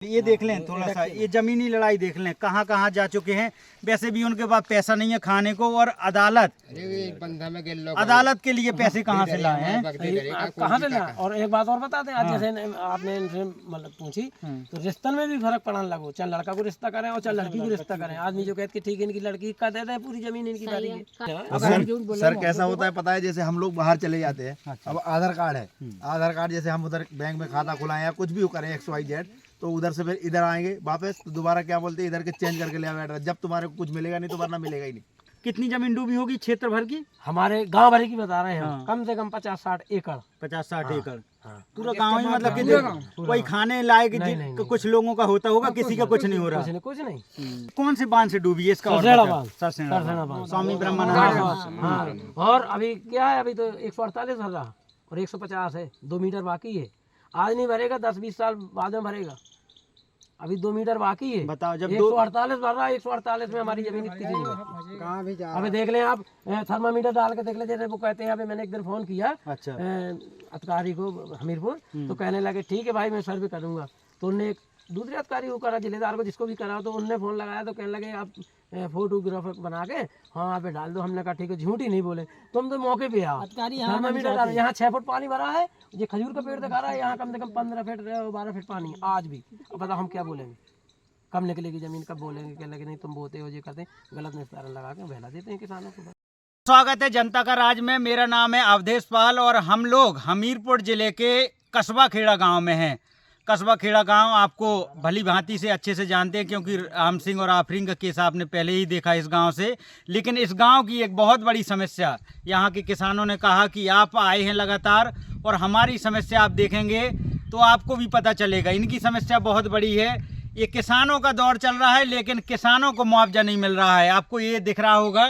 ये देख लें थोड़ा सा, ये जमीनी लड़ाई देख लें कहाँ कहाँ जा चुके हैं। वैसे भी उनके पास पैसा नहीं है खाने को, और अदालत के लिए पैसे कहाँ से लाए हैं, कहाँ से लाए। और एक बात और बता दें, आज जैसे आपने इनसे मतलब पूछी तो रिश्तन में भी फर्क पड़ने लगो, चाहे लड़का को रिश्ता करें और चाहे लड़की को रिश्ता करें। आदमी जो कहते ठीक है इनकी लड़की का देते हैं पूरी जमीन इनकी बारी है। सर कैसा होता है पता है, जैसे हम लोग बाहर चले जाते हैं, अब आधार कार्ड है, आधार कार्ड जैसे हम उधर बैंक में खाता खुलाएं या कुछ भी करें XYZ, तो उधर से फिर इधर आएंगे वापस तो दोबारा क्या बोलते हैं इधर के चेंज करके ले आओ एड्रेस, जब तुम्हारे को कुछ मिलेगा नहीं तो वरना मिलेगा ही नहीं। कितनी जमीन डूबी होगी क्षेत्र भर की? हमारे गांव भर की बता रहे हैं, कम से कम 50-60 एकड़। 50-60 एकड़ पूरा गांव ही, मतलब कि कोई खाने लायक कुछ लोगों का होता होगा, किसी का कुछ नहीं हो रहा। कुछ नहीं। कौन से बांध से डूबी है इसका? स्वामी ब्रह्मानंद। और अभी क्या है, अभी तो 148 भर रहा और 150 है, 2 मीटर बाकी है। आज नहीं भरेगा, 10-20 साल बाद में भरेगा। अभी 2 मीटर बाकी है। बताओ, जब 148 भर रहा है, 148 में हमारी जमीन इतनी नहीं है। अभी देख लें आप, थर्मामीटर डाल के देख लें। जैसे वो कहते हैं, अभी मैंने एक दिन फोन किया अधिकारी को हमीरपुर, तो कहने लगे ठीक है भाई मैं सर्वे करूंगा। तो उनने दूसरे अधिकारी को करा, जिलेदार को जिसको भी करा, तो उनने फोन लगाया तो कहने लगे आप फोटोग्राफर बना के वहाँ पे डाल दो। हमने कहा ठीक है, झूठ ही नहीं बोले, तुम तो मौके पे आओ। थर्मामीटर डाल, यहाँ 6 फुट पानी भरा है, ये खजूर का पेड़ दिखा रहा है, यहाँ कम से कम 15 फीट 12 फीट पानी आज भी। अब बताओ हम क्या बोलेंगे, कब निकलेगी जमीन, कब बोलेंगे? कहने लगे नहीं तुम बोते हो, ये करते गलत निस्तारण लगा के बहला देते हैं किसानों को। स्वागत है जनता का राज में। मेरा नाम है अवधेश पाल और हम लोग हमीरपुर जिले के कस्बा खेड़ा गांव में हैं। कस्बा खेड़ा गांव आपको भली भांति से अच्छे से जानते हैं, क्योंकि राम सिंह और आफरीन का केस आपने पहले ही देखा इस गांव से। लेकिन इस गांव की एक बहुत बड़ी समस्या, यहाँ के किसानों ने कहा कि आप आए हैं लगातार और हमारी समस्या आप देखेंगे तो आपको भी पता चलेगा। इनकी समस्या बहुत बड़ी है। ये किसानों का दौर चल रहा है, लेकिन किसानों को मुआवजा नहीं मिल रहा है। आपको ये दिख रहा होगा,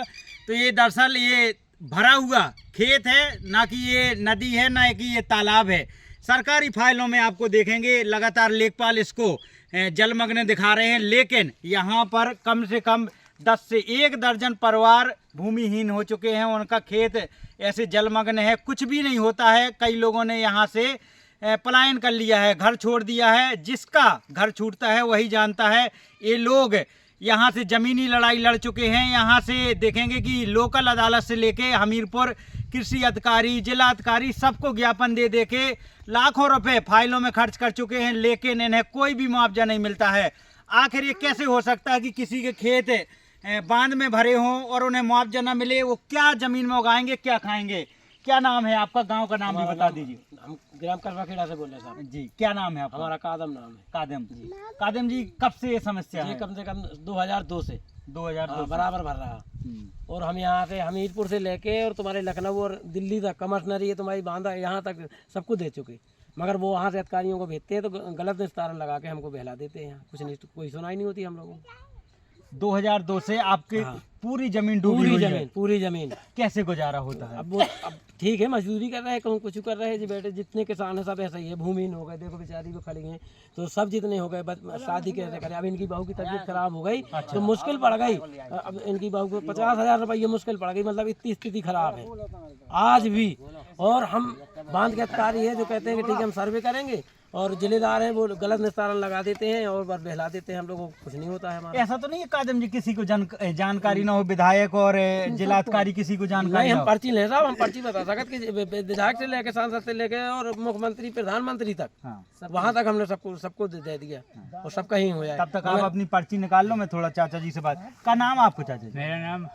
तो ये दरअसल ये भरा हुआ खेत है, ना कि ये नदी है, ना कि ये तालाब है। सरकारी फाइलों में आपको देखेंगे लगातार लेखपाल इसको जलमग्न दिखा रहे हैं, लेकिन यहाँ पर कम से कम 10 से 1 दर्जन परिवार भूमिहीन हो चुके हैं। उनका खेत ऐसे जलमग्न है, कुछ भी नहीं होता है। कई लोगों ने यहाँ से पलायन कर लिया है, घर छोड़ दिया है। जिसका घर छूटता है वही जानता है। ये लोग यहाँ से ज़मीनी लड़ाई लड़ चुके हैं। यहाँ से देखेंगे कि लोकल अदालत से लेके हमीरपुर कृषि अधिकारी, जिला अधिकारी, सबको ज्ञापन दे दे के लाखों रुपए फाइलों में खर्च कर चुके हैं, लेकिन इन्हें कोई भी मुआवजा नहीं मिलता है। आखिर ये कैसे हो सकता है कि किसी के खेत बांध में भरे हों और उन्हें मुआवजा ना मिले? वो क्या ज़मीन में उगाएंगे, क्या खाएंगे? क्या नाम है आपका? गांव का नाम भी बता दीजिए। हम ग्राम कस्बा खेड़ा से बोल रहे हैं साहब जी। क्या नाम है आपका? हमारा कादम नाम है। कादम जी। कादम जी, कब से ये समस्या है? कम से कम 2002 से 2002 बराबर भर रहा। और हम यहाँ से हमीरपुर से लेके और तुम्हारे लखनऊ और दिल्ली तक कमर्शनरी है तुम्हारी बांधा यहाँ तक सबको दे चुके, मगर वो वहाँ से अधिकारियों को भेजते हैं तो गलत निस्तारण लगा के हमको बहला देते हैं। कुछ नहीं, कोई सुनाई नहीं होती हम लोगों को। 2002 से आपकी पूरी जमीन डूबी हुई है। पूरी जमीन कैसे गुजारा होता है? अब ठीक है, मजदूरी कर रहे हैं, कहूँ कुछ कर रहे हैं जी। बेटे जितने किसान हैं सब ऐसा ही है, भूमिहीन हो गए। देखो बेचारी वो खड़ी हैं, तो सब जितने हो गए शादी कैसे करें? अब इनकी बहू की तबीयत खराब हो गई तो मुश्किल पड़ गई। अब इनकी बहू को 50,000 रुपये मुश्किल पड़ गई, मतलब इतनी स्थिति खराब है आज भी। और हम बांध के अधिकारी है जो कहते हैं कि ठीक है हम सर्वे करेंगे, और जिलेदार हैं वो गलत निस्तारण लगा देते हैं और बहला देते हैं। हम लोगों को कुछ नहीं होता है हमारा। ऐसा तो नहीं है कादम जी किसी को जानकारी ना हो, विधायक और जिलाधिकारी किसी को जानकारी नहीं? हम पर्ची ले साहब, हम पर्ची बता सकते कि विधायक से लेके सांसद से लेके और मुख्यमंत्री प्रधानमंत्री तक, वहाँ तक हमने सबको दे दिया और सबका ही हो जाए। तब तक आप अपनी पर्ची निकाल लो। मैं थोड़ा चाचा जी से बात। का नाम आपको चाचा जी? मेरा नाम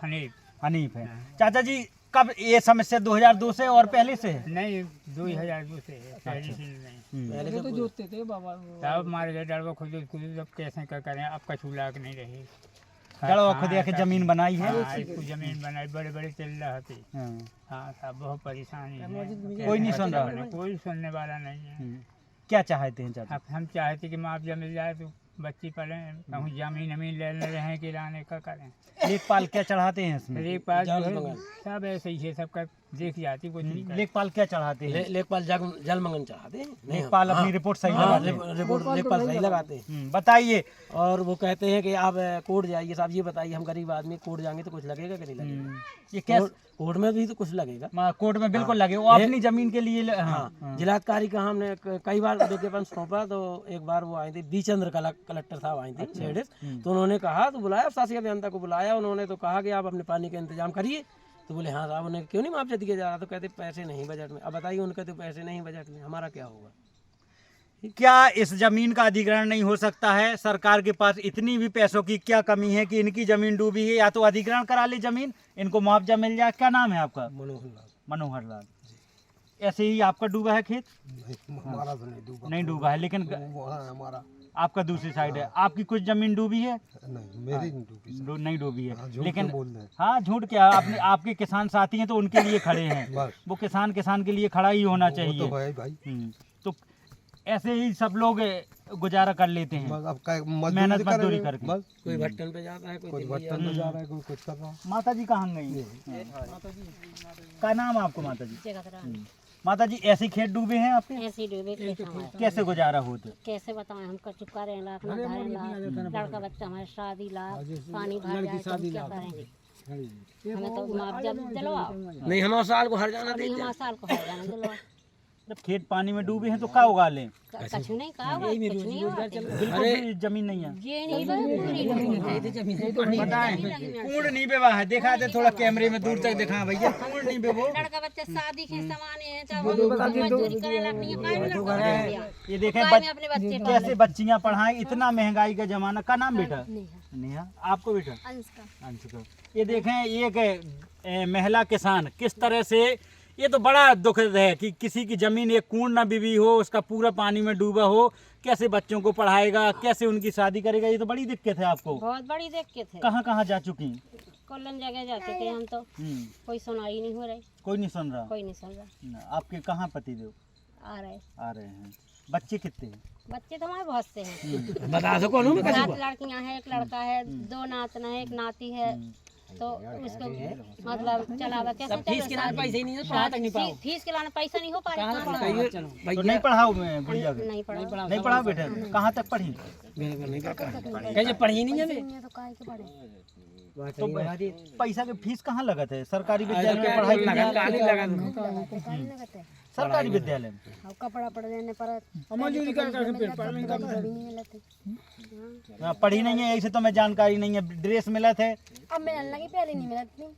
हनीफ है। चाचा जी, कब ये समस्या 2002 से और पहले से है? नहीं, 2002 से है, पहले से नहीं। पहले तो जोतते थे बाबा, तब मार गए डरवा खुद अब कैसे क्या करें? अब कछु लाग नहीं रही। डरवा खुद के जमीन बनाई है, जमीन बनाई, बड़े बड़े चल रहे थे। हाँ साहब, बहुत परेशानी है। कोई नहीं सुन रहा, कोई सुनने वाला नहीं है। क्या चाहते हैं चाचा? अब हम चाहते कि मुआवजा मिल जाए तो बच्ची पले, कहूँ जमीन ले रहे हैं, किराने का करें। लेखपाल क्या चढ़ाते हैं इसमें? लेखपाल सब ऐसे ही है, सबका देख जाती कुछ नहीं करती। लेखपाल क्या चढ़ाते हैं? लेखपाल जल मंगन चाहते हैं नहीं लेखपाल अपनी रिपोर्ट सही लगाते हैं। रिपोर्ट लेखपाल सही लगाते हैं। बताइए। और वो कहते हैं कि आप कोर्ट जाइए साहब, ये बताइए हम गरीब आदमी कोर्ट जाएंगे तो कुछ लगेगा कि नहीं लगेगा? ये कैसे? कोर्ट में भी तो कुछ लगेगा। कोर्ट में बिल्कुल लगे, वो अपनी जमीन के लिए हाँ। जिलाधिकारी का हमने कई बार विज्ञापन सौंपा, तो एक बार वो आए थे बीचंद्र कलेक्टर साहब आए थे लेडीज, तो उन्होंने कहा, तो बुलाया शासी अभियंता को बुलाया, उन्होंने तो कहा कि आप अपने पानी का इंतजाम करिए। तो बोले हाँ साहब, उन्हें क्यों नहीं मुआवजा दिया जा रहा? तो कहते पैसे नहीं बजट में। अब बताइए, उनके तो पैसे नहीं बजट में, हमारा क्या होगा? क्या इस जमीन का अधिग्रहण नहीं हो सकता है? सरकार के पास इतनी भी पैसों की क्या कमी है कि इनकी जमीन डूबी है? या तो अधिग्रहण करा ले जमीन, इनको मुआवजा मिल जाए। क्या नाम है आपका? मनोहर लाल। ऐसे ही आपका डूबा है खेत? हमारा तो नहीं डूबा। नहीं डूबा है, लेकिन हमारा आपका दूसरी साइड है। आपकी कुछ जमीन डूबी है? नहीं, मेरी नहीं डूबी। नहीं डूबी है, झूठ लेकिन क्यों बोल रहे हैं? हाँ झूठ क्या, अपने आपके किसान साथी हैं तो उनके लिए खड़े हैं। वो किसान के लिए खड़ा ही होना चाहिए। तो भाई तो ऐसे ही सब लोग गुजारा कर लेते हैं, मेहनत मजदूरी करके। कोई भट्टन पे जाता है, कोई भट्टन में जा रहा है, कोई कुछ कर रहा है। माता जी कहाँ गई? क्या नाम है आपको माता जी? माता जी ऐसे खेत डूबे हैं आपके? ऐसे डूबे खेत हमारे। कैसे गुजारा होते? कैसे बताएं, हम चुका रहे लाख ना भरे लाख, लड़का बच्चा हमारे शादी लाख, पानी भर जाए तो हम क्या करेंगे? हमें तो मुआवजा दिलवाओ। नहीं, हम साल को हर जाना नहीं, हमारे साल को हर जाना दिलवाओ। जब खेत पानी में डूबे हैं तो क्या उगा लें? कुछ नहीं कहा, कुछ नहीं हुआ। बिल्कुल भी जमीन नहीं है। ये नहीं बताएं, कूड़ नहीं बेवा है, दिखा दे थोड़ा कैमरे में दूर तक दिखा भैया, कूड़ नहीं बेवो। लड़का बच्चा शादी के समाने हैं, चाहे मजदूरी करे लाख नहीं है। ये देखें अपने बच्चे कैसे बच्चियां पढ़ाएं, इतना महंगाई का जमाना। का नाम बेटा? नेहा। आपको बेटा? अंश का। ये देखें, एक महिला किसान किस तरह से, ये तो बड़ा दुखद है कि किसी की जमीन एक कूड़ ना बीबी हो, उसका पूरा पानी में डूबा हो, कैसे बच्चों को पढ़ाएगा, कैसे उनकी शादी करेगा? ये तो बड़ी दिक्कत है आपको। बहुत बड़ी दिक्कत है। कहाँ कहाँ जा चुकी? कोलन जगह जा चुके हम तो, कोई सुनाई नहीं हो रही। कोई नहीं सुन रहा? कोई नहीं सुन रहा। आपके कहाँ पति देव? आ रहे हैं। बच्चे कितने हैं? बच्चे तो हमारे बहुत से हैं। बता सको 7 लड़कियां हैं, एक लड़का है, 2 नातना है, एक नाती है। तो उसको मतलब चलावा कैसे? फीस के लाने पैसे नहीं है, पढ़ा तक नहीं पाओ। फीस के लाने पैसा नहीं हो पा रहा। तो नहीं पढ़ाओ मैं गुड़िया को? नहीं पढ़ा। नहीं पढ़ा बेटा? कहाँ तक पढ़ी? कैसे पढ़ी नहीं है? तो काहे के पढ़े? तो पैसा के फीस कहाँ लगत है? सरकारी विद्यालय में पढ़ाई सरकारी विद्यालय में कपड़ा पड़ देने पर पढ़ी नहीं है, ऐसे तो मैं जानकारी नहीं है। ड्रेस मिला थे? अब मिलने लगी, पहले नहीं मिला थी।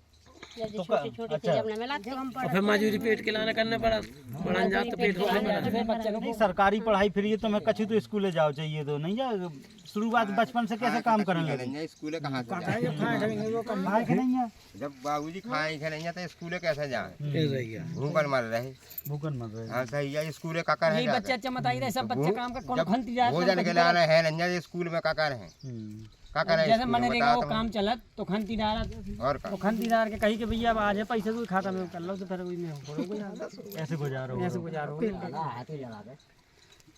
छोटी छोटी चीज अपने मिला थी। और फिर मजदूरी पेट के लाना करने पड़ा, बढ़न जात तो पेट नहीं, सरकारी पढ़ाई फ्री है तो मैं कछु तो स्कूले जाओ चाहिए, तो नहीं जा शुरुआत बचपन से कैसे काम करने लगे? स्कूल कहाँ से खाए के नहीं है? जब बाबूजी खाए के नहीं तो स्कूल कैसे जाए? भूखन मर रहे। भूखन मर रहे। हाँ सही है, स्कूल का कर है बच्चे अच्छा मत आई रहे, सब बच्चे काम का कौन खंती जा भोजन के लाना है नहीं, स्कूल में का कर है का कर है? जैसे मनरेगा वो काम चलत तो खंती डाल और तो खंती डाल के कही कि भैया अब आज है पैसे तो खाता में कर लो, तो फिर वही में ऐसे गुजारो। ऐसे गुजारो।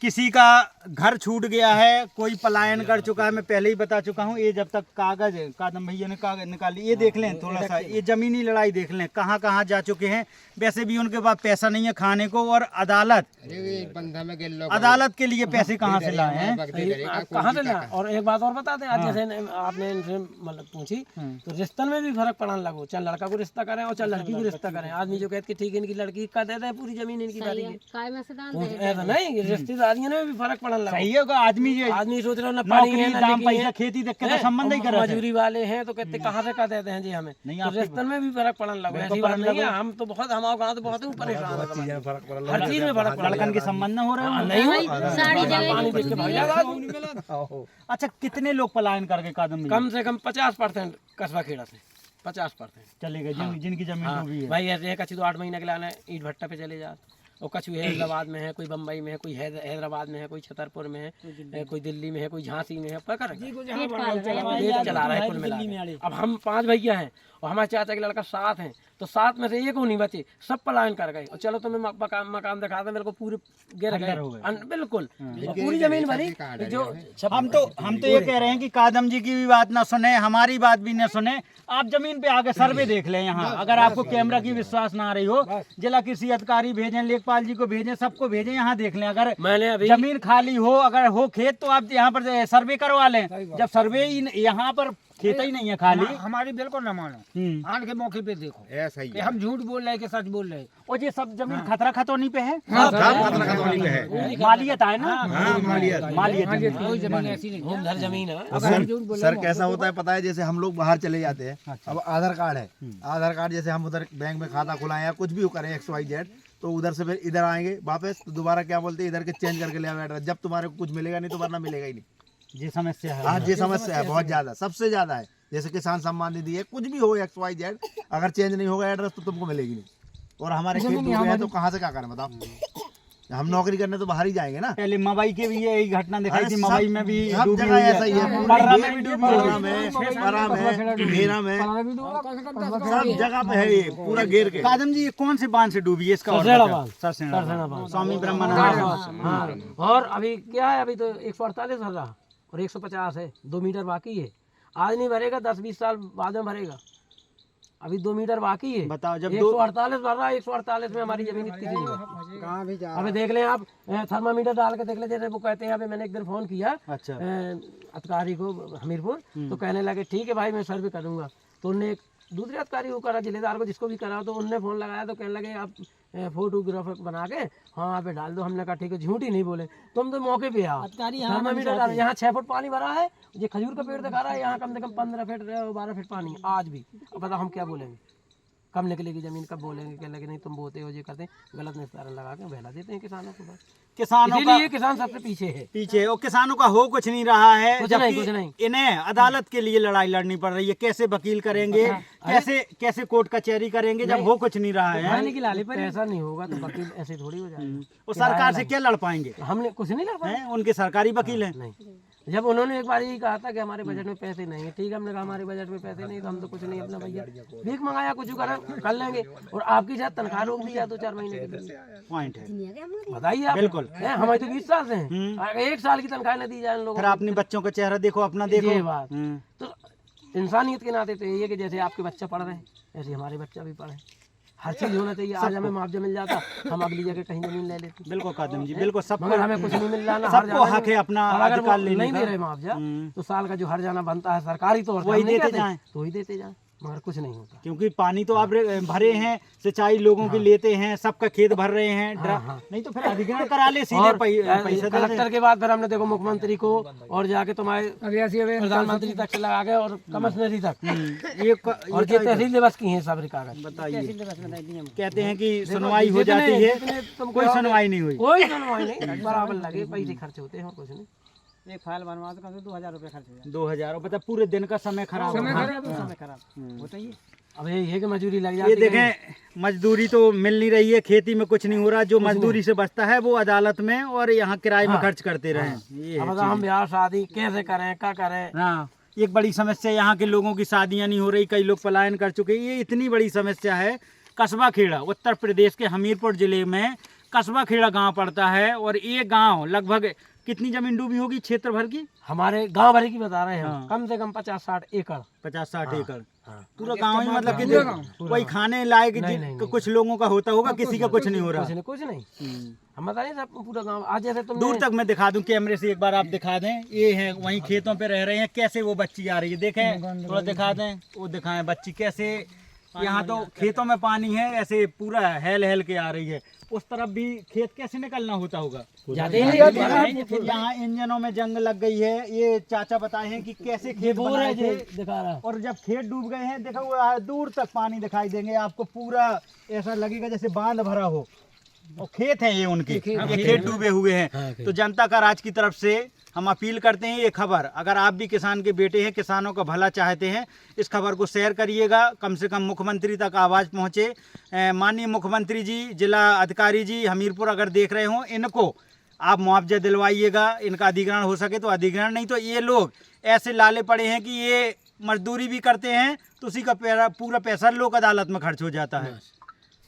किसी का घर छूट गया है, कोई पलायन कर चुका है, मैं पहले ही बता चुका हूँ। ये जब तक कागज कादम भैया ने कागज निकाली, ये देख लें थोड़ा सा, ये जमीनी लड़ाई देख लें कहाँ कहाँ जा चुके हैं। वैसे भी उनके पास पैसा नहीं है खाने को, और अदालत के लिए पैसे कहाँ से लाए हैं? कहाँ से लाए? और एक बात और बता दें, आज जैसे आपने इनसे मतलब पूछी तो रिश्तन में भी फर्क पड़ने लगो। चल लड़का को रिश्ता करें और चल लड़की को रिश्ता करें। आदमी जो कहते ठीक है इनकी लड़की का दे दे पूरी जमीन इनकी बारी है, ऐसा नहीं, रिश्तेदारियों में भी फर्क पड़ने लगा। सही है, आदमी सोच रहा है ना पानी है ना दाम पैसा खेती देख के तो संबंध ही कर मजदूरी वाले हैं तो कहते कहाँ से कर देते हैं जी हमें। तो रिश्तन में भी फर्क पड़ने लगा। ऐसी बात नहीं है, हम तो बहुत हमारे गाँव तो बहुत परेशान है, हर चीज में फर्क पड़ा। लड़कन के संबंध न हो रहे हो? नहीं। अच्छा, कितने लोग पलायन करके कादम? कम से कम 50% कस्बा खेड़ा से 50% चले गए जिनकी जमीन डूबी है। भाई ऐसे एक अच्छी तो 8 महीने के लाने ईट भट्टा पे चले जा, और कछु हैदराबाद में है, कोई बम्बई में है, कोई हैदराबाद में है, कोई छतरपुर में है, कोई दिल्ली में है, कोई झांसी में है, पकड़ पेट चला रहा है कुल मिला के। अब हम 5 भैया हैं और हमारे चाचा के लड़का 7 हैं, तो 7 में से एक नहीं बचे, सब पलायन कर गए। और चलो तुम्हें मकान दिखा दे, मेरे को पूरे गिर गए बिल्कुल, पूरी जमीन भरी। जो हम तो ये कह रहे हैं कि कादम जी की भी बात ना सुने, हमारी बात भी ना सुने, आप जमीन पे आके सर्वे देख लें। यहाँ अगर आपको कैमरा की विश्वास ना आ रही हो, जिला कृषि अधिकारी भेजें, लेखपाल जी को भेजें, सबको भेजें, यहाँ देख लें। अगर मैंने अभी जमीन खाली हो, अगर हो खेत, तो आप यहाँ पर सर्वे करवा लें। जब सर्वे यहाँ पर खेत ही नहीं है खाली, हमारी बिल्कुल न मानो, आन के मौके पे देखो ऐसा ही कि हम झूठ बोल रहे हैं कि सच बोल रहे हैं। और ये सब जमीन खतरा खतौनी पे है, मालियत है ना, मालियत कोई जमीन ऐसी नहीं घूमधर जमीन है। सर कैसा होता है पता है, जैसे हम लोग बाहर चले जाते हैं, अब आधार कार्ड है, आधार कार्ड जैसे हम उधर बैंक में खाता खुलाएं या कुछ भी करें XYZ, तो उधर से फिर इधर आएंगे वापस, तो दोबारा क्या बोलते हैं, इधर के चेंज करके ले आओ एड्रेस, जब तुम्हारे को कुछ मिलेगा नहीं तो वरना मिलेगा ही नहीं। ये समस्या है। हाँ, ये समस्या है, बहुत ज्यादा, सबसे ज्यादा है। जैसे किसान सम्मान निधि है, कुछ भी हो XYZ, अगर चेंज नहीं होगा एड्रेस तो तुमको मिलेगी नहीं। और हमारे खेत डूबे हैं तो कहाँ से क्या करें बताओ, हम नौकरी करने तो बाहर ही जाएंगे ना। पहले मवई के भी यही घटना दिखाई थी, मवई में भी सब जगह ऐसा ही है, पर्रा में भी डूबी पर्रा में, परा में, घेरा में, सब जगह पे है ये पूरा घेर के। कादम जी, ये कौन से बांध से डूबी है इसका? स्वामी ब्रह्मानंद। और अभी क्या है, अभी तो 148 भर रहा और 150 है, 2 मीटर बाकी है। आज नहीं भरेगा, 10-20 साल बाद में भरेगा। अभी 2 मीटर बाकी है। बताओ, जब 148 भर रहा है, 148 में हमारी जमीन इतनी नहीं है। अभी देख लें आप, थर्मामीटर डाल के देख लें, जैसे वो कहते हैं। अभी मैंने एक दिन फोन किया अधिकारी को हमीरपुर, तो कहने लगे ठीक है भाई मैं सर्वे करूंगा। तो उनने एक दूसरे अधिकारी को करा, जिलेदार को, जिसको भी करा, तो उनने फोन लगाया तो कहने लगे आप फोटोग्राफर बना के हाँ आप डाल दो। हमने कहा ठीक है, झूठ ही नहीं बोले, तुम तो मौके पे आओ। थर्मामीटर डाल, यहाँ 6 फुट पानी भरा है, ये खजूर का पेड़ दिखा रहा है, यहाँ कम से कम 15 फीट 12 फीट पानी आज भी। अब बताओ हम क्या बोलेंगे, कब निकलेगी जमीन, कब बोलेंगे, क्या लगे नहीं तुम बोते हो, ये करते हैं, गलत निस्तारण लगा के बहला देते हैं किसानों को। बस किसानों का किसान सबसे पीछे है, और किसानों का हो कुछ नहीं रहा है, कुछ नहीं। इन्हें अदालत के लिए लड़ाई लड़नी पड़ रही है। कैसे वकील करेंगे, कैसे कोर्ट कचहरी करेंगे जब हो कुछ नहीं रहा है। ऐसा नहीं होगा तो वकील ऐसे थोड़ी हो जाएगा। और सरकार से क्या लड़ पाएंगे, हमने कुछ नहीं लड़ पाए, उनके सरकारी वकील हैं। नहीं, जब उन्होंने एक बार यही कहा था कि हमारे बजट में पैसे नहीं है, ठीक है, हमने कहा हमारे बजट में पैसे नहीं तो हम तो कुछ नहीं, अपना भैया भीख मंगाया, कुछ कर लेंगे। और आपकी शायद तनख्वाह रोक दी जाए 2-4 महीने के लिए, पॉइंट है, बताइए आप। बिल्कुल, हमारे तो 20 साल से हैं, 1 साल की तनख्वाह न दी जाए लोगों को। फिर अपने बच्चों का चेहरा देखो, अपना देखो। ये बात तो इंसानियत के नाते तो ये है कि जैसे आपके बच्चा पढ़ रहे हैं ऐसे हमारे बच्चा भी पढ़े, हर चीज होना चाहिए। आज हमें मुआवजा मिल जाता, हम अगली जगह कहीं जमीन ले लेते। बिल्कुल कादम जी, बिल्कुल, सब मगर हमें कुछ नहीं मिल रहा ना, सबको हक है अपना अधिकार लेने का। नहीं दे रहे मुआवजा, तो साल का जो हर जाना बनता है सरकारी तौर पर वही देते जाएं, तो वही देते जाएं, मगर कुछ नहीं होता। क्योंकि पानी तो आप भरे हैं, सिंचाई लोगों की लेते हैं, सबका खेत भर रहे हैं। नहीं तो फिर अधिग्रहण करा ले सीधे पैसा। कलेक्टर के बाद फिर हमने देखो मुख्यमंत्री को और जाके तुम्हारे प्रधानमंत्री तक से लगा के और कमिश्नरी तक, और ये तहसील दिवस की है सब कागज। बताइए, कहते हैं कि सुनवाई हो जाती है, कोई सुनवाई नहीं हुई, कोई सुनवाई नहीं, बराबर लगे पैसे खर्च होते हैं और कुछ नहीं। एक फाइल बनवा तो कम से 2000 रुपये खर्च हो जाए। 2000, मतलब पूरे दिन का समय खराब होता ही। अब ये है कि मजदूरी लग जाती है। ये देखें, मजदूरी तो मिल नहीं रही है, खेती में कुछ नहीं हो रहा, जो मजदूरी से बचता है वो अदालत में और यहाँ किराए में खर्च करते रहे। अब हम ब्याह शादी कैसे करें, क्या करें। हाँ, एक बड़ी समस्या यहाँ के लोगों की शादियाँ नहीं हो रही, कई लोग पलायन कर चुके। ये इतनी बड़ी समस्या है। कस्बा खेड़ा उत्तर प्रदेश के हमीरपुर जिले में कस्बा खेड़ा गाँव पड़ता है, और ये गाँव लगभग कितनी जमीन डूबी होगी क्षेत्र भर की? हमारे गांव भर की बता रहे हैं हम, कम से कम 50-60 एकड़। 50-60 एकड़ पूरा गांव ही, मतलब कि कोई खाने लायक कुछ लोगों का होता होगा, किसी का कुछ नहीं हो रहा। कुछ नहीं, हम बता रहे सब पूरा गांव। आज जैसे तुम दूर तक मैं दिखा दूं कैमरे से, एक बार आप दिखा दें। ये है वहीं खेतों पे रह रहे हैं, कैसे वो बच्ची आ रही है, देखें थोड़ा दिखा दें, वो दिखाएं बच्ची कैसे। यहाँ तो खेतों में पानी है, ऐसे पूरा हेल के आ रही है। उस तरफ भी खेत कैसे निकलना होता होगा, यहाँ इंजनों में जंग लग गई है। ये चाचा बताए हैं कि कैसे खेत बनाए थे, दिखा रहा, और जब खेत डूब गए हैं, देखो दूर तक पानी दिखाई देंगे आपको, पूरा ऐसा लगेगा जैसे बांध भरा हो। और खेत हैं ये उनके, ये खेत डूबे हुए हैं। तो जनता का राज की तरफ से हम अपील करते हैं, ये खबर अगर आप भी किसान के बेटे हैं, किसानों का भला चाहते हैं, इस खबर को शेयर करिएगा, कम से कम मुख्यमंत्री तक आवाज़ पहुँचे। माननीय मुख्यमंत्री जी, जिला अधिकारी जी हमीरपुर अगर देख रहे हों, इनको आप मुआवजा दिलवाइएगा, इनका अधिग्रहण हो सके तो अधिग्रहण, नहीं तो ये लोग ऐसे लाले पड़े हैं कि ये मजदूरी भी करते हैं तो उसी का पूरा पैसा लोक अदालत में खर्च हो जाता है।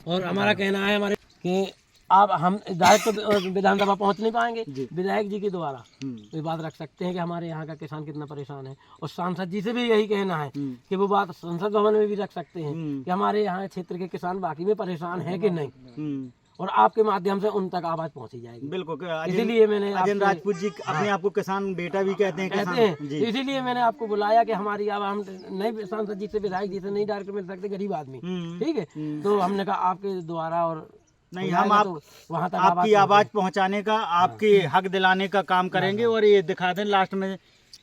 और हमारा कहना है हमारे कि आप हम डायरेक्ट तो विधानसभा पहुंच नहीं पाएंगे, विधायक जी के द्वारा ये बात रख सकते हैं कि हमारे यहाँ का किसान कितना परेशान है, और सांसद जी से भी यही कहना है कि वो बात संसद भवन में भी रख सकते हैं कि हमारे यहाँ क्षेत्र के किसान बाकी में परेशान है कि नहीं, और आपके माध्यम से उन तक आवाज पहुंची जाएगी। बिल्कुल, इसीलिए मैंने अजय राजपूत जी अपने आप को किसान बेटा भी कहते हैं, इसीलिए मैंने आपको बुलाया कि हमारी आवाज हम नहीं सांसद जी से विधायक जी से नहीं डायरेक्ट मिल सकते, गरीब आदमी, ठीक है, तो हमने कहा आपके द्वारा और नहीं हम आप वहाँ तक आपकी आवाज पहुंचाने का, आपके हक दिलाने का काम करेंगे। और ये दिखा दें लास्ट में,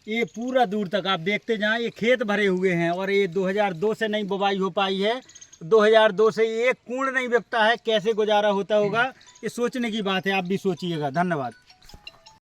ये पूरा दूर तक आप देखते जाएं, ये खेत भरे हुए हैं और ये 2002 से नहीं बुवाई हो पाई है, 2002 से एक कूड़ नहीं बिकता है, कैसे गुजारा होता होगा, ये सोचने की बात है, आप भी सोचिएगा। धन्यवाद।